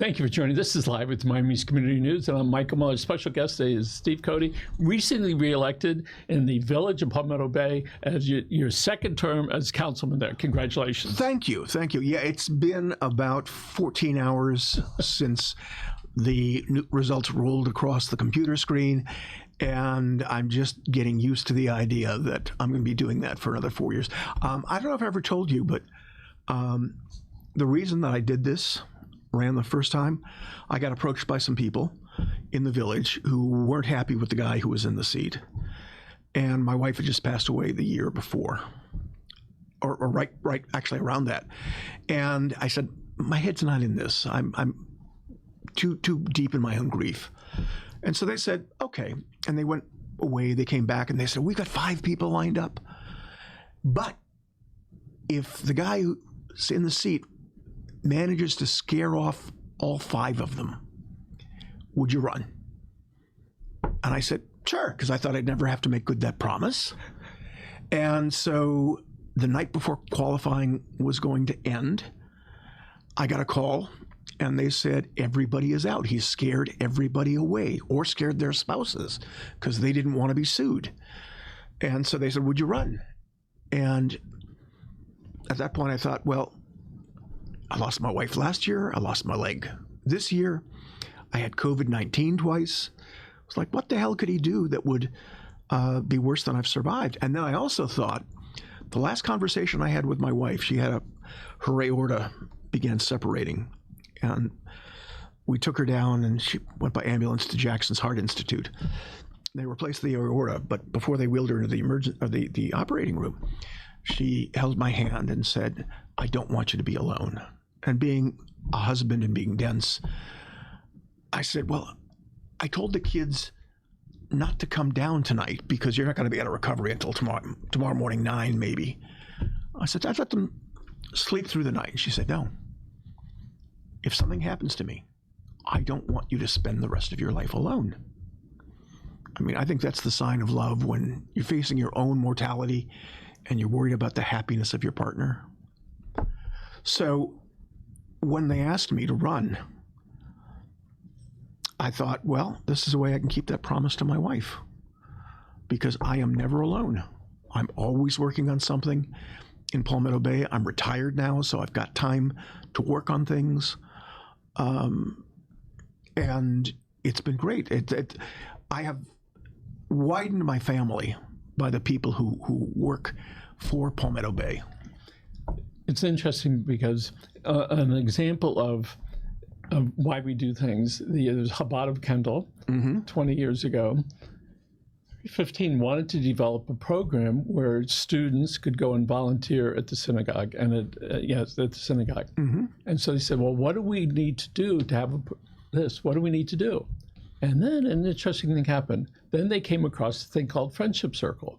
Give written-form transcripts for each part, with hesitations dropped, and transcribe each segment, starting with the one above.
Thank you for joining. This is Live with Miami's Community News, and I'm Michael Muller. Special guest today is Steve Cody, recently reelected in the village of Palmetto Bay as your second term as councilman there. Congratulations. Thank you. Thank you. Yeah, it's been about 14 hours since the results rolled across the computer screen, and I'm just getting used to the idea that I'm going to be doing that for another 4 years. I don't know if I ever told you, but the reason that I did this, ran the first time, I got approached by some people in the village who weren't happy with the guy who was in the seat. And my wife had just passed away the year before, or right actually around that. And I said, my head's not in this. I'm too deep in my own grief. And so they said, okay. And they went away, they came back and they said, we got 5 people lined up. But if the guy who's in the seat manages to scare off all 5 of them, would you run? And I said, sure, because I thought I'd never have to make good that promise. And so the night before qualifying was going to end, I got a call and they said, everybody is out. He's scared everybody away, or scared their spouses because they didn't want to be sued. And so they said, would you run? And at that point I thought, well, I lost my wife last year. I lost my leg this year. I had COVID-19 twice. I was like, what the hell could he do that would be worse than I've survived? And then I also thought, the last conversation I had with my wife, she had her aorta began separating. And we took her down and she went by ambulance to Jackson's Heart Institute. They replaced the aorta, but before they wheeled her into the operating room, she held my hand and said, I don't want you to be alone. And being a husband and being dense, I said, well, I told the kids not to come down tonight because you're not going to be out of recovery until tomorrow morning, 9 maybe. I said, I'd let them sleep through the night. And she said, no. If something happens to me, I don't want you to spend the rest of your life alone. I mean, I think that's the sign of love, when you're facing your own mortality and you're worried about the happiness of your partner. So when they asked me to run, I thought, well, this is a way I can keep that promise to my wife, because I am never alone. I'm always working on something in Palmetto Bay. I'm retired now, so I've got time to work on things. And it's been great. I have widened my family by the people who work for Palmetto Bay. It's interesting because an example of why we do things, there's Chabad of Kendall, 20 years ago. 15 wanted to develop a program where students could go and volunteer at the synagogue, and at the synagogue. And so they said, well, what do we need to do to have this? What do we need to do? And then an interesting thing happened. Then they came across a thing called Friendship Circle.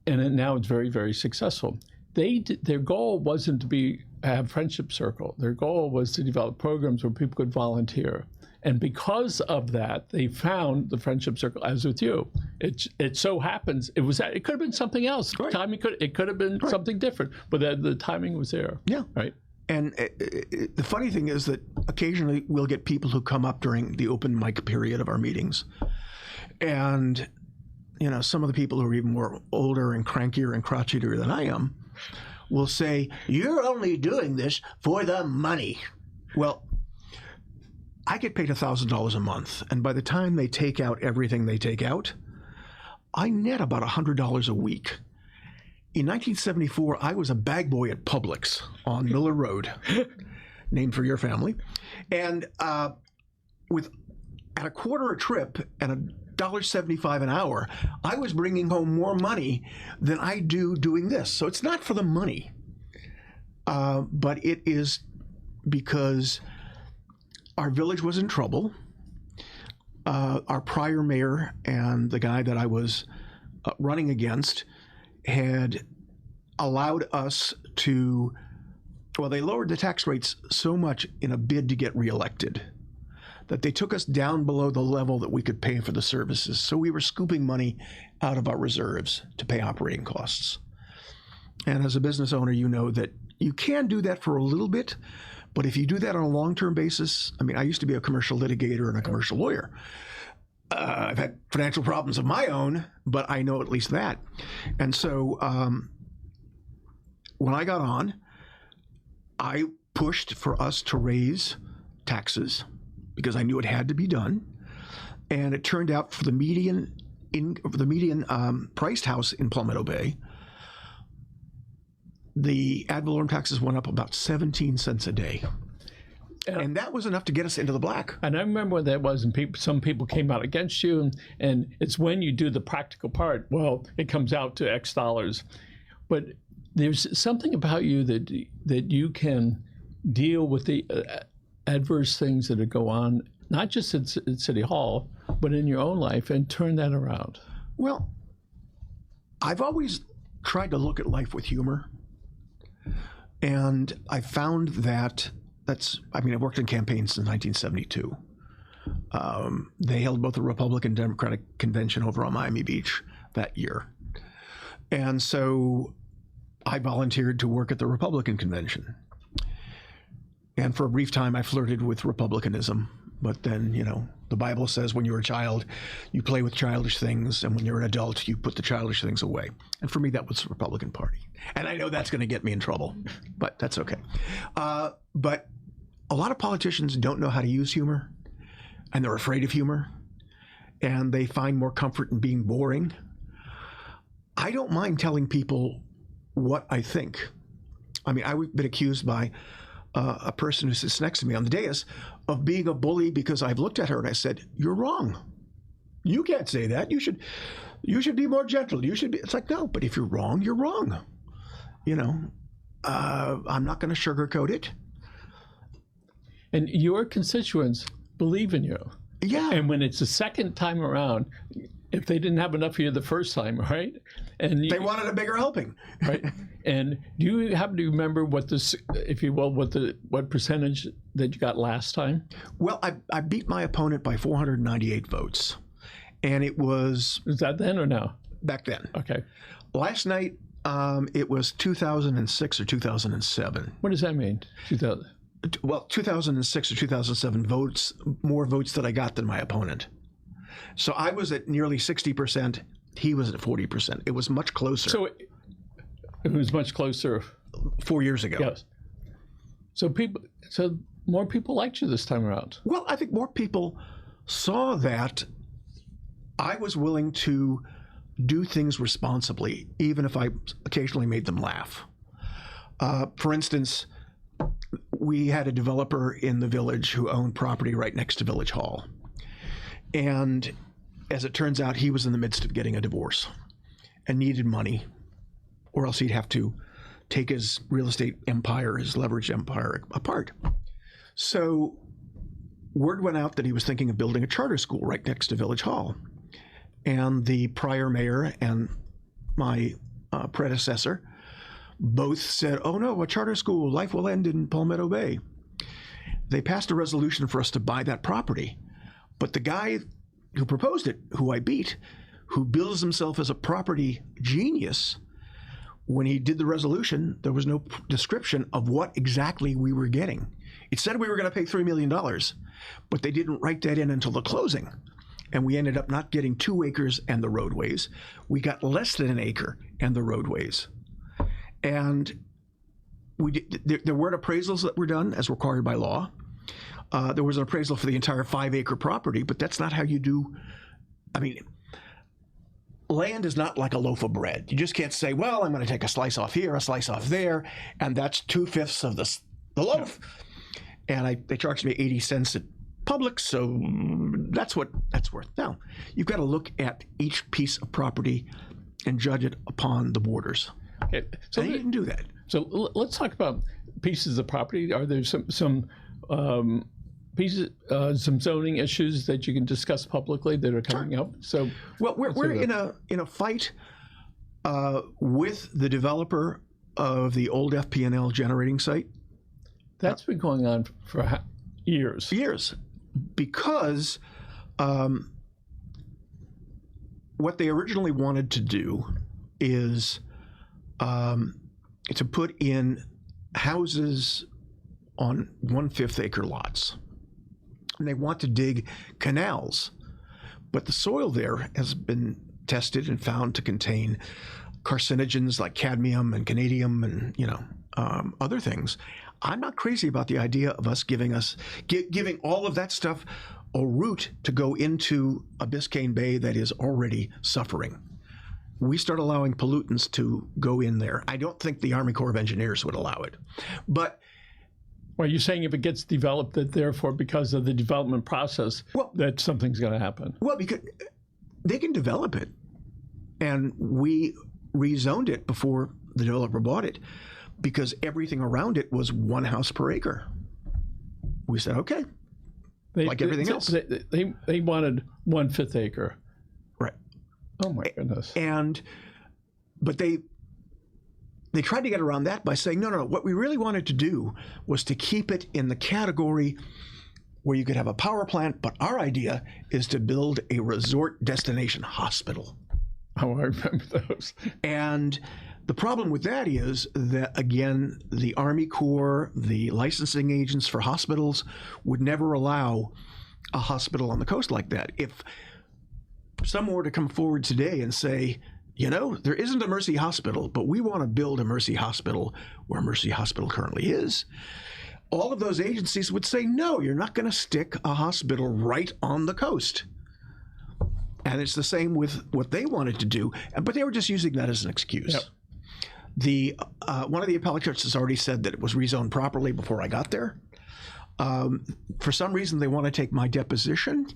And now it's very, very successful. Their goal wasn't to have Friendship Circle. Their goal was to develop programs where people could volunteer. And because of that, they found the Friendship Circle, as with you. It so happens, it could have been something else. Right. It could have been something different, but the timing was there. Yeah. Right. And the funny thing is that occasionally we'll get people who come up during the open mic period of our meetings. And, some of the people who are even more older and crankier and crotchetier than I am will say, you're only doing this for the money. Well, I get paid $1,000 a month, and by the time they take out everything they take out, I net about $100 a week. In 1974, I was a bag boy at Publix on Miller Road, named for your family, and at a quarter a trip and $1.75 an hour, I was bringing home more money than I do doing this. So it's not for the money, but it is because our village was in trouble. Our prior mayor and the guy that I was running against had allowed us to, they lowered the tax rates so much in a bid to get reelected that they took us down below the level that we could pay for the services. So we were scooping money out of our reserves to pay operating costs. And as a business owner, you know that you can do that for a little bit, But if you do that on a long-term basis, I mean, I used to be a commercial litigator and a commercial lawyer. I've had financial problems of my own, but I know at least that. And so when I got on, I pushed for us to raise taxes because I knew it had to be done. And it turned out for the median priced house in Palmetto Bay, the ad valorem taxes went up about 17 cents a day. And that was enough to get us into the black. And I remember when that was, and some people came out against you, and it's when you do the practical part, well, it comes out to X dollars. But there's something about you that you can deal with the adverse things that go on, not just at City Hall, but in your own life, and turn that around. Well, I've always tried to look at life with humor. And I found that I've worked in campaigns since 1972. They held both the Republican and Democratic convention over on Miami Beach that year. And so I volunteered to work at the Republican convention. And for a brief time, I flirted with Republicanism. But then, the Bible says when you're a child, you play with childish things. And when you're an adult, you put the childish things away. And for me, that was the Republican Party. And I know that's going to get me in trouble, but that's okay. But a lot of politicians don't know how to use humor, and they're afraid of humor, and they find more comfort in being boring. I don't mind telling people what I think. I mean, I've been accused by a person who sits next to me on the dais of being a bully because I've looked at her and I said, "You're wrong. You can't say that. You should be more gentle. You should be." It's like, no, but if you're wrong, you're wrong. I'm not going to sugarcoat it. And your constituents believe in you. Yeah. And when it's the second time around, if they didn't have enough of you the first time, right? And they wanted a bigger helping. Right. And do you happen to remember what this, if you will, what percentage that you got last time? Well, I beat my opponent by 498 votes. And it was... Is that then or now? Back then. Okay. Last night, it was 2006 or 2007. What does that mean? 2000? Well, 2006 or 2007 votes, more votes that I got than my opponent. So I was at nearly 60%. He was at 40%. It was much closer. So it was much closer 4 years ago. Yes. So more people liked you this time around. Well, I think more people saw that I was willing to do things responsibly, even if I occasionally made them laugh. For instance, we had a developer in the village who owned property right next to Village Hall. And as it turns out, he was in the midst of getting a divorce and needed money, or else he'd have to take his real estate empire, his leverage empire, apart. So word went out that he was thinking of building a charter school right next to Village Hall. And the prior mayor and my predecessor both said, "Oh no, a charter school, life will end in Palmetto Bay." They passed a resolution for us to buy that property. But the guy who proposed it, who I beat, who bills himself as a property genius, when he did the resolution, there was no description of what exactly we were getting. It said we were going to pay $3 million, but they didn't write that in until the closing. And we ended up not getting 2 acres and the roadways. We got less than 1 acre and the roadways. And there weren't appraisals that were done as required by law. There was an appraisal for the entire 5-acre property, but that's not how you do. I mean, land is not like a loaf of bread. You just can't say, well, I'm going to take a slice off here, a slice off there, and that's 2/5 of the loaf. And they charged me 80 cents at Publix, so that's what that's worth. Now, you've got to look at each piece of property and judge it upon the borders. Okay. So you didn't do that. So let's talk about pieces of property. Are there some pieces, some zoning issues that you can discuss publicly that are coming up? So, well, we're in a fight with the developer of the old FP&L generating site. That's been going on for years. Years, because what they originally wanted to do is to put in houses on 1/5 acre lots. And they want to dig canals. But the soil there has been tested and found to contain carcinogens like cadmium and vanadium and, other things. I'm not crazy about the idea of us giving all of that stuff a route to go into a Biscayne Bay that is already suffering. We start allowing pollutants to go in there. I don't think the Army Corps of Engineers would allow it. But well, you're saying if it gets developed, that therefore because of the development process, that something's going to happen. Well, because they can develop it. And we rezoned it before the developer bought it because everything around it was 1 house per acre. We said, okay, like everything else. They wanted 1/5 acre. Right. Oh my goodness. But they tried to get around that by saying, no. What we really wanted to do was to keep it in the category where you could have a power plant, but our idea is to build a resort destination hospital. Oh, I remember those. And the problem with that is that, again, the Army Corps, the licensing agents for hospitals would never allow a hospital on the coast like that. If someone were to come forward today and say, there isn't a Mercy Hospital, but we want to build a Mercy Hospital where Mercy Hospital currently is, all of those agencies would say, no, you're not going to stick a hospital right on the coast. And it's the same with what they wanted to do, but they were just using that as an excuse. Yep. One of the appellate judges has already said that it was rezoned properly before I got there. For some reason, they want to take my deposition.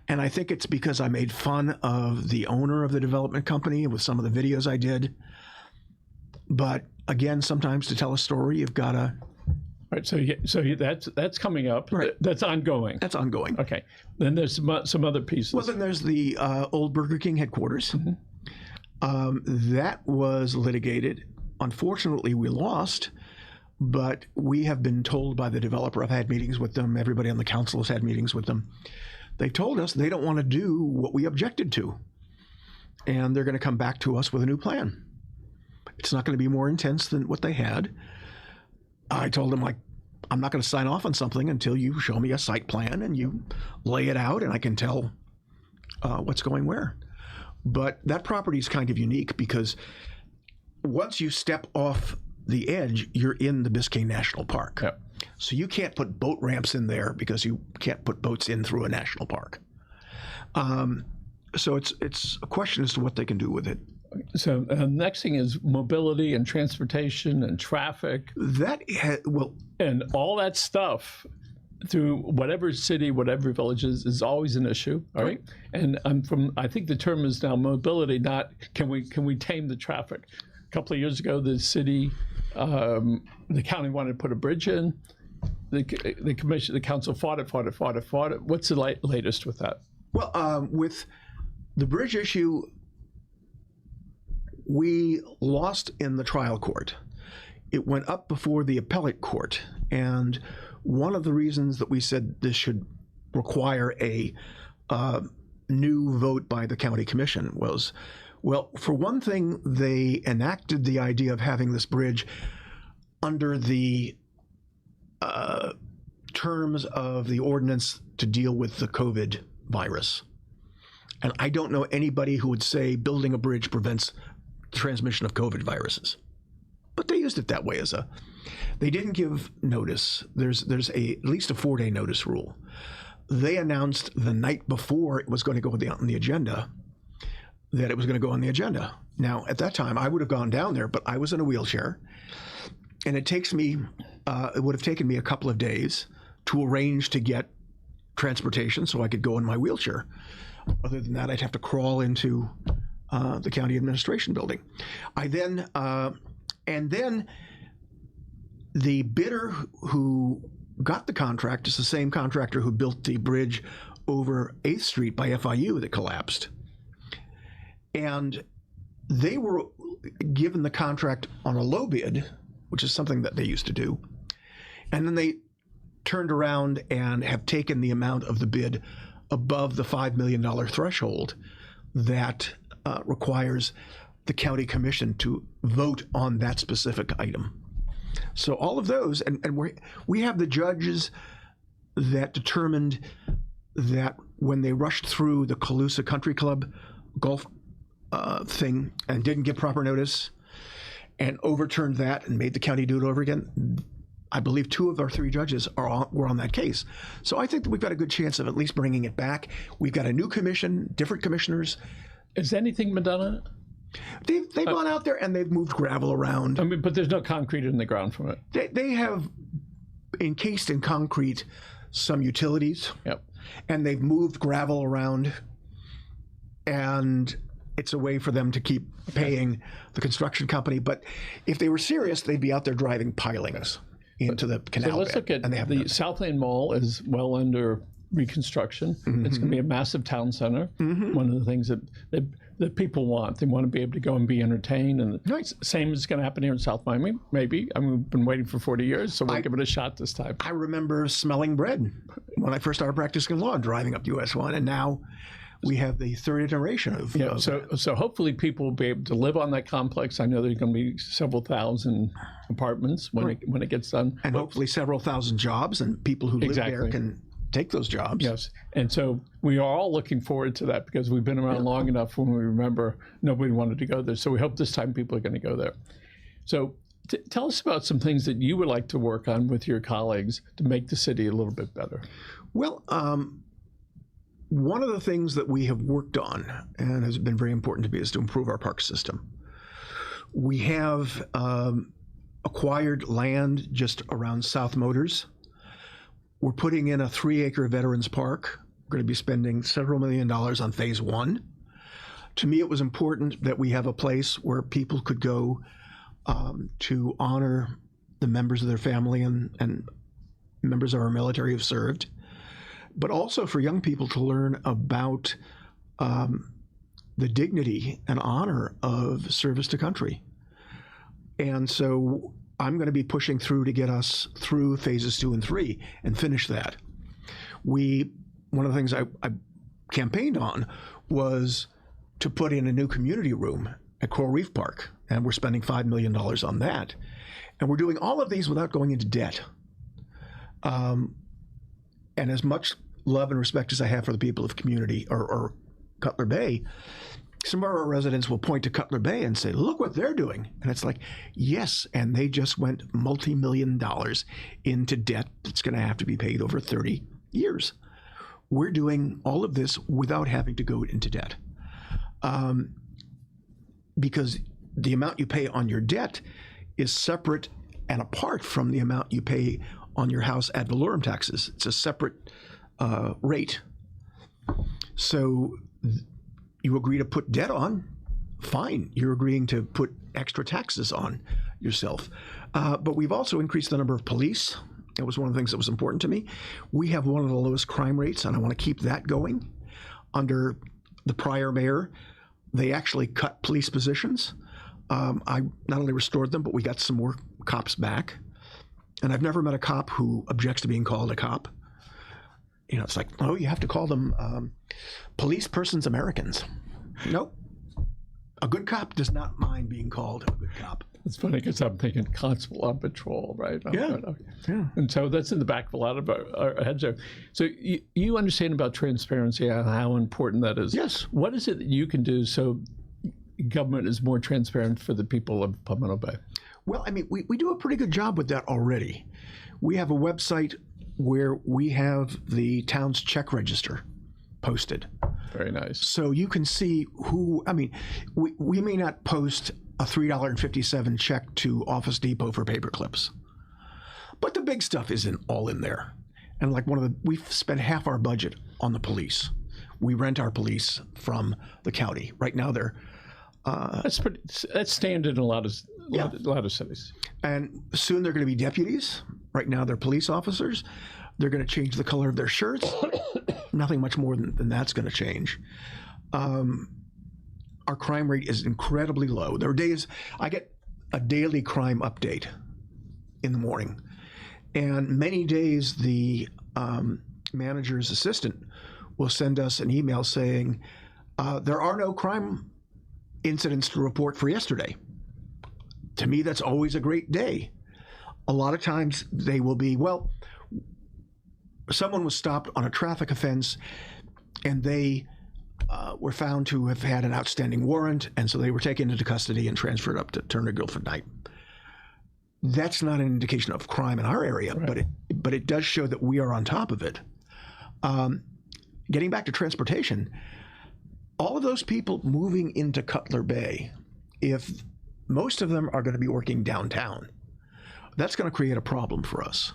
And I think it's because I made fun of the owner of the development company with some of the videos I did. But again, sometimes to tell a story, you've got to... Right, so that's coming up. Right. That's ongoing. That's ongoing. Okay. Then there's some other pieces. Well, then there's the old Burger King headquarters. Mm-hmm. That was litigated. Unfortunately, we lost. But we have been told by the developer, I've had meetings with them, everybody on the council has had meetings with them. They told us they don't want to do what we objected to. And they're going to come back to us with a new plan. It's not going to be more intense than what they had. I told them, I'm not going to sign off on something until you show me a site plan and you lay it out and I can tell what's going where. But that property is kind of unique because once you step off the edge, you're in the Biscayne National Park. Yep. So you can't put boat ramps in there because you can't put boats in through a national park. So it's a question as to what they can do with it. So next thing is mobility and transportation and traffic. And all that stuff through whatever city, whatever village is always an issue. All right. And I think the term is now mobility, not can we tame the traffic. A couple of years ago, the city, the county wanted to put a bridge in. The commission, the council fought it. What's the latest with that? Well, with the bridge issue, we lost in the trial court. It went up before the appellate court. And one of the reasons that we said this should require a new vote by the county commission was, well, for one thing, they enacted the idea of having this bridge under the terms of the ordinance to deal with the COVID virus. And I don't know anybody who would say building a bridge prevents transmission of COVID viruses. But they used it that way they didn't give notice. There's at least a 4-day notice rule. They announced the night before it was going to go on the agenda that it was going to go on the agenda. Now, at that time, I would have gone down there, but I was in a wheelchair. And it would have taken me a couple of days to arrange to get transportation so I could go in my wheelchair. Other than that, I'd have to crawl into the county administration building. And then the bidder who got the contract is the same contractor who built the bridge over 8th Street by FIU that collapsed. And they were given the contract on a low bid, which is something that they used to do. And then they turned around and have taken the amount of the bid above the $5 million threshold that requires the county commission to vote on that specific item. So all of those, and we have the judges that determined that when they rushed through the Calusa Country Club golf thing and didn't give proper notice and overturned that and made the county do it over again, I believe 2 of our 3 judges were on that case. So I think that we've got a good chance of at least bringing it back. We've got a new commission, different commissioners. Is anything been done on it? They've gone out there and they've moved gravel around. I mean, but there's no concrete in the ground from it. They have encased in concrete some utilities. Yep. And they've moved gravel around, and it's a way for them to keep paying the construction company. But if they were serious, they'd be out there driving pilings into the canal So let's bed, look at and they have the none. Southland Mall is well under reconstruction. It's going to be a massive town center. One of the things that people want, they want to be able to go and be entertained. And Right. same is going to happen here in South Miami, maybe. I mean, we've been waiting for 40 years, so we'll give it a shot this time. I remember smelling bread when I first started practicing law, driving up US 1, and now we have the 3rd iteration of. Yeah, so hopefully people will be able to live on that complex. I know there's going to be several thousand apartments when it gets done. and hopefully several thousand jobs, and people who live there can take those jobs. Yes, and so we are all looking forward to that because we've been around long enough when we remember nobody wanted to go there. So we hope this time people are going to go there. So tell us about some things that you would like to work on with your colleagues to make the city a little bit better. Well, one of the things that we have worked on and has been very important to me is to improve our park system. We have acquired land just around South Motors. We're putting in a 3-acre Veterans Park. We're going to be spending several $1 million on phase 1. To me, it was important that we have a place where people could go to honor the members of their family and members of our military who've served, but also for young people to learn about the dignity and honor of service to country. And so I'm going to be pushing through to get us through phases 2 and 3 and finish that. One of the things I campaigned on was to put in a new community room at Coral Reef Park, and we're spending $5 million on that. And we're doing all of these without going into debt. And as much love and respect as I have for the people of community or Cutler Bay, some of our residents will point to Cutler Bay and say, look what they're doing. And it's like, yes, and they just went multi-million dollars into debt that's going to have to be paid over 30 years. We're doing all of this without having to go into debt. Because the amount you pay on your debt is separate and apart from the amount you pay on your house ad valorem taxes. It's a separate rate. So you agree to put debt on, fine. You're agreeing to put extra taxes on yourself. But we've also increased the number of police. It was one of the things that was important to me. We have one of the lowest crime rates, and I want to keep that going. Under the prior mayor, they actually cut police positions. I not only restored them, but we got some more cops back. And I've never met a cop who objects to being called a cop. You know, it's like, oh, you have to call them police persons Americans. Nope. A good cop does not mind being called a good cop. It's funny because I'm thinking constable on patrol, right? Yeah. Yeah. And so that's in the back of a lot of our heads there. So you understand about transparency and how important that is. Yes. What is it that you can do so government is more transparent for the people of Palmetto Bay? Well, I mean, we do a pretty good job with that already. We have a website where we have the town's check register posted. Very nice. So you can see who, I mean, we may not post a $3.57 check to Office Depot for paper clips, but the big stuff isn't all in there. And like we've spent half our budget on the police. We rent our police from the county. Right now they're... That's standard in a lot of cities. And soon they're going to be deputies. Right now they're police officers. They're going to change the color of their shirts. Nothing much more than that's going to change. Our crime rate is incredibly low. There are days I get a daily crime update in the morning, and many days the manager's assistant will send us an email saying there are no crime incidents to report for yesterday. To me, that's always a great day. a lot of times they will be, well, someone was stopped on a traffic offense and they were found to have had an outstanding warrant, and so they were taken into custody and transferred up to Turner Guilford Night. That's not an indication of crime in our area, right. but it does show that we are on top of it. Getting back to transportation, all of those people moving into Cutler Bay, if most of them are going to be working downtown, that's going to create a problem for us.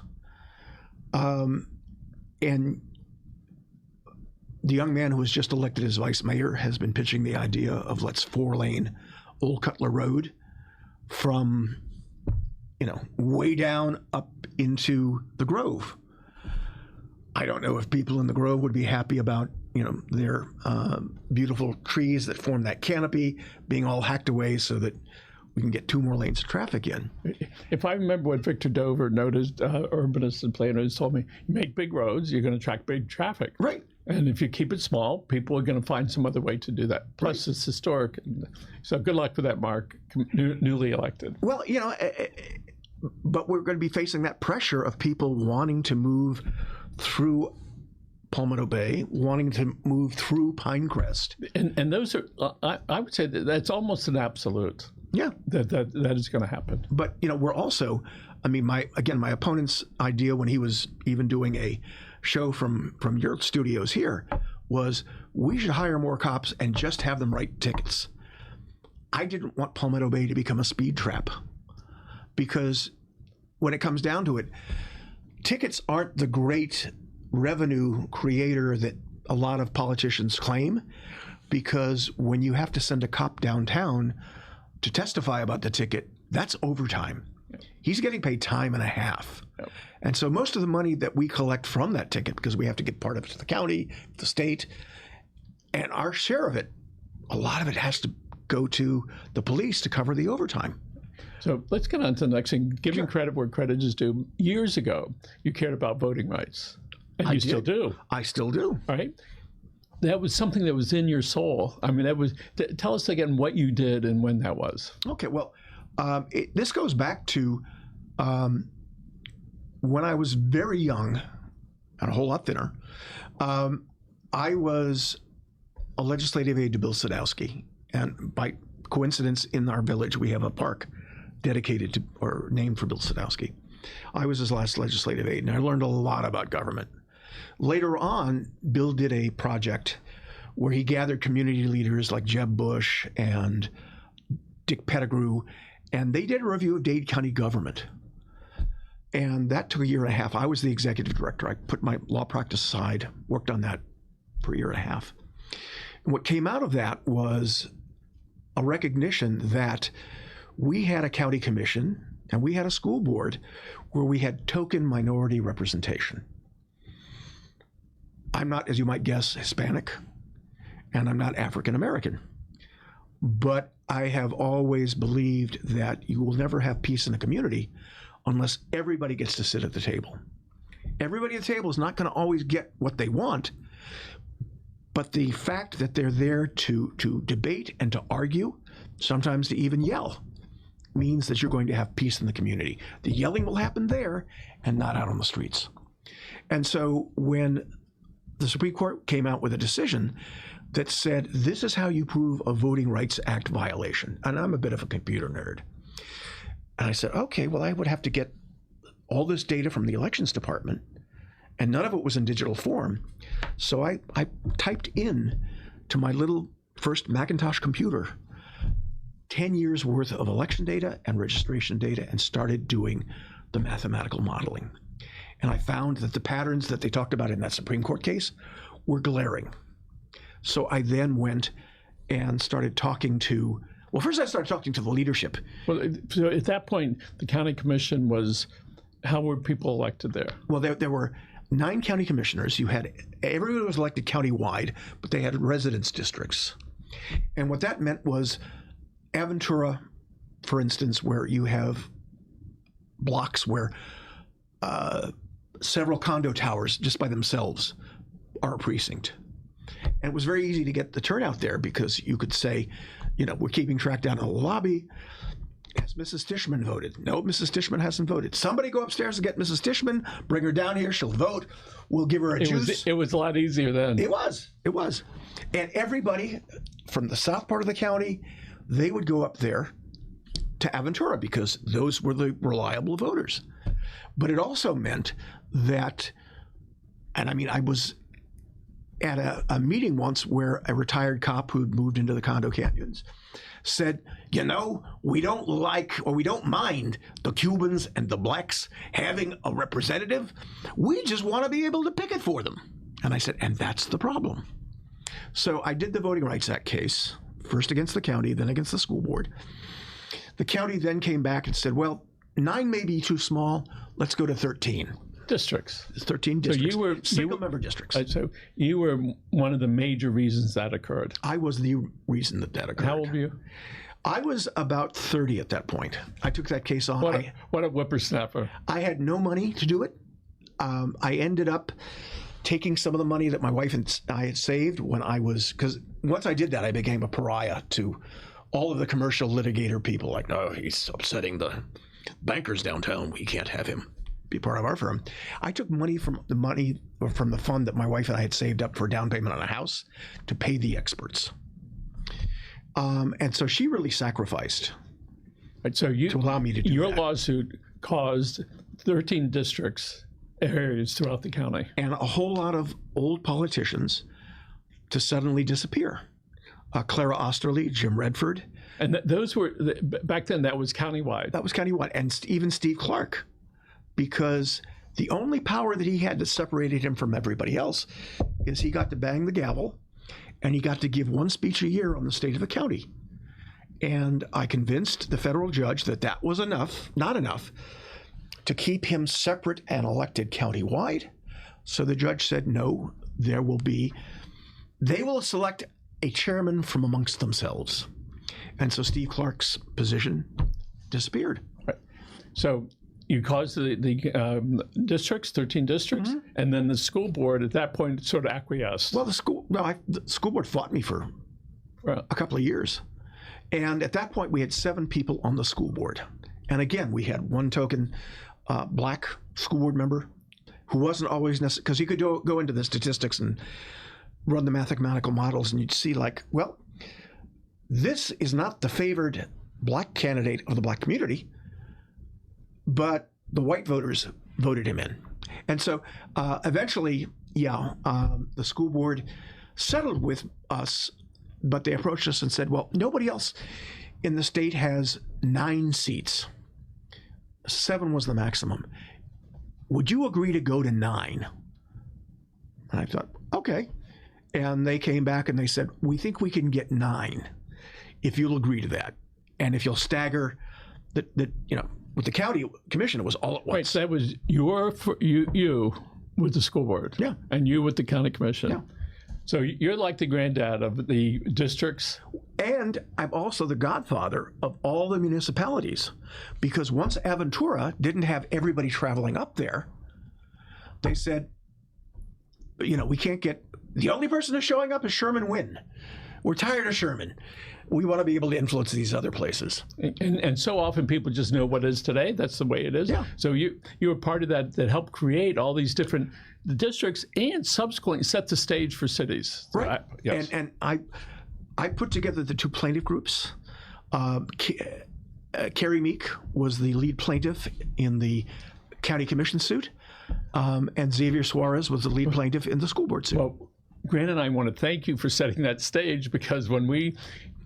And the young man who was just elected as vice mayor has been pitching the idea of let's 4-lane Old Cutler Road from, way down up into the Grove. I don't know if people in the Grove would be happy about, their beautiful trees that form that canopy being all hacked away so that we can get 2 more lanes of traffic in. If I remember what Victor Dover noticed, urbanists and planners told me, you make big roads, you're going to attract big traffic. Right. And if you keep it small, people are going to find some other way to do that. Plus, It's historic. So good luck with that, Mark, newly elected. Well, but we're going to be facing that pressure of people wanting to move through Palmetto Bay, wanting to move through Pinecrest. And those are, I would say that's almost an absolute. Yeah. That is going to happen. But, we're also, my opponent's idea when he was even doing a show from your studios here was we should hire more cops and just have them write tickets. I didn't want Palmetto Bay to become a speed trap because when it comes down to it, tickets aren't the great revenue creator that a lot of politicians claim, because when you have to send a cop downtown to testify about the ticket, that's overtime. He's getting paid time and a half. Yep. And so most of the money that we collect from that ticket, because we have to get part of it to the county, the state, and our share of it, a lot of it has to go to the police to cover the overtime. So let's get on to the next thing. Giving credit where credit is due. Years ago, you cared about voting rights. And you still do. I still do. All right. That was something that was in your soul. Tell us again what you did and when that was. Okay, well, this goes back to when I was very young and a whole lot thinner. I was a legislative aide to Bill Sadowski. And by coincidence, in our village, we have a park dedicated to or named for Bill Sadowski. I was his last legislative aide, and I learned a lot about government. Later on, Bill did a project where he gathered community leaders like Jeb Bush and Dick Pettigrew, and they did a review of Dade County government. And that took a year and a half. I was the executive director. I put my law practice aside, worked on that for a year and a half. And what came out of that was a recognition that we had a county commission and we had a school board where we had token minority representation. I'm not, as you might guess, Hispanic, and I'm not African American. But I have always believed that you will never have peace in a community unless everybody gets to sit at the table. Everybody at the table is not going to always get what they want, but the fact that they're there to debate and to argue, sometimes to even yell, means that you're going to have peace in the community. The yelling will happen there and not out on the streets. And so when the Supreme Court came out with a decision that said, this is how you prove a Voting Rights Act violation. And I'm a bit of a computer nerd. And I said, okay, well, I would have to get all this data from the elections department, and none of it was in digital form. So I typed in to my little first Macintosh computer 10 years worth of election data and registration data and started doing the mathematical modeling. And I found that the patterns that they talked about in that Supreme Court case were glaring. So I then went and started talking to, well, first I started talking to the leadership. Well, so at that point, the county commission was, how were people elected there? Well, there were 9 county commissioners. You had, everyone was elected county-wide, but they had residence districts. And what that meant was Aventura, for instance, where you have blocks where several condo towers just by themselves are a precinct. And it was very easy to get the turnout there because you could say, we're keeping track down in the lobby. Has Mrs. Tishman voted? No, Mrs. Tishman hasn't voted. Somebody go upstairs and get Mrs. Tishman, bring her down here, she'll vote. We'll give her a juice. It was a lot easier then. It was. And everybody from the south part of the county, they would go up there to Aventura because those were the reliable voters. But it also meant that, and I mean, I was at a meeting once where a retired cop who'd moved into the condo canyons said, you know, we don't like or we don't mind the Cubans and the blacks having a representative. We just want to be able to picket for them. And I said, and that's the problem. So I did the Voting Rights Act case, first against the county, then against the school board. The county then came back and said, well, 9 may be too small. Let's go to 13. Districts. 13 districts. So you were single-member districts. So you were one of the major reasons that occurred. I was the reason that occurred. How old were you? I was about 30 at that point. I took that case on. What a whippersnapper. I had no money to do it. I ended up taking some of the money that my wife and I had saved when I was, because once I did that, I became a pariah to all of the commercial litigator people. Like, no, he's upsetting the bankers downtown. We can't have him be part of our firm. I took money from the fund that my wife and I had saved up for a down payment on a house to pay the experts. And so she really sacrificed to allow me to do your that. lawsuit caused 13 districts, areas throughout the county. And a whole lot of old politicians to suddenly disappear. Clara Osterly, Jim Redford. And those were, back then, that was countywide. That was countywide. And even Steve Clark, because the only power that he had that separated him from everybody else is he got to bang the gavel and he got to give one speech a year on the state of the county. And I convinced the federal judge that that was enough, not enough, to keep him separate and elected countywide. So the judge said, no, they will select a chairman from amongst themselves. And so Steve Clark's position disappeared. Right. So you caused the districts, 13 districts, and then the school board at that point sort of acquiesced. Well, the school board fought me for a couple of years. And at that point, we had 7 people on the school board. And again, we had one token black school board member who wasn't always necessary, because he could go into the statistics and run the mathematical models, and you'd see like, well, this is not the favored black candidate of the black community, but the white voters voted him in. And so eventually, the school board settled with us, but they approached us and said, well, nobody else in the state has 9 seats. 7 was the maximum. Would you agree to go to 9? And I thought, okay. And they came back and they said, we think we can get 9 if you'll agree to that. And if you'll stagger with the county commission, it was all at once. Right, so that was you with the school board. Yeah. And you with the county commission. Yeah. So you're like the granddad of the districts. And I'm also the godfather of all the municipalities, because once Aventura didn't have everybody traveling up there, they said, we can't get, the only person who's showing up is Sherman Wynn. We're tired of Sherman. We want to be able to influence these other places. And so often people just know what is today. That's the way it is. Yeah. So you were part of that helped create all these different districts and subsequently set the stage for cities. Right. Yes. And I put together the 2 plaintiff groups. Carrie Meek was the lead plaintiff in the county commission suit, and Xavier Suarez was the lead plaintiff in the school board suit. Well, Grant and I want to thank you for setting that stage, because when we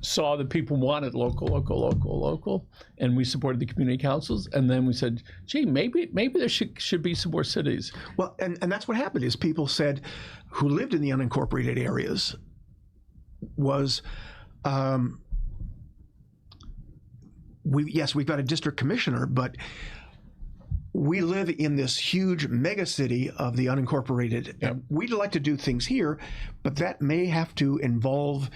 saw that people wanted local, and we supported the community councils, and then we said, gee, maybe there should be some more cities. Well, and that's what happened is people said, who lived in the unincorporated areas, was, we've got a district commissioner, but we live in this huge mega city of the unincorporated. Yeah. We'd like to do things here, but that may have to involve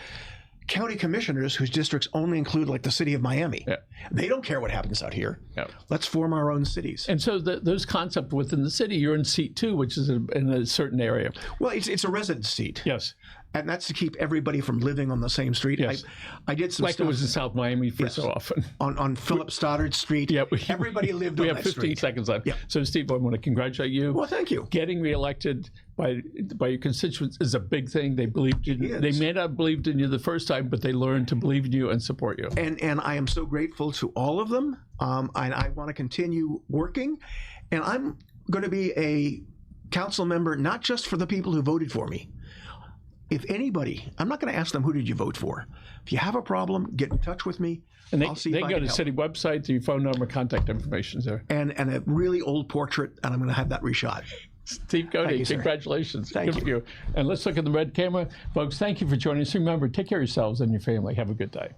county commissioners whose districts only include like the city of Miami. Yeah. They don't care what happens out here. Yeah. Let's form our own cities. And so those concepts within the city, you're in seat 2, which is in a certain area. Well, it's a resident seat. Yes. And that's to keep everybody from living on the same street. Yes. I did some Like stuff it was in South Miami for so often. on Philip Stoddard Street. Yeah, everybody lived we on have that 15 street. seconds left. Yeah. So, Steve, I want to congratulate you. Well, thank you. Getting reelected by your constituents is a big thing. They believed in you. They may not have believed in you the first time, but they learned to believe in you and support you. And I am so grateful to all of them. And I want to continue working. And I'm going to be a council member, not just for the people who voted for me. If anybody, I'm not going to ask them, who did you vote for? If you have a problem, get in touch with me. And I'll see if they I go can to help. city website, your phone number, contact information there. And a really old portrait, and I'm going to have that reshot. Steve Cody, Thank you, sir. congratulations. Thank Good for you. And let's look at the red camera. Folks, thank you for joining us. Remember, take care of yourselves and your family. Have a good day.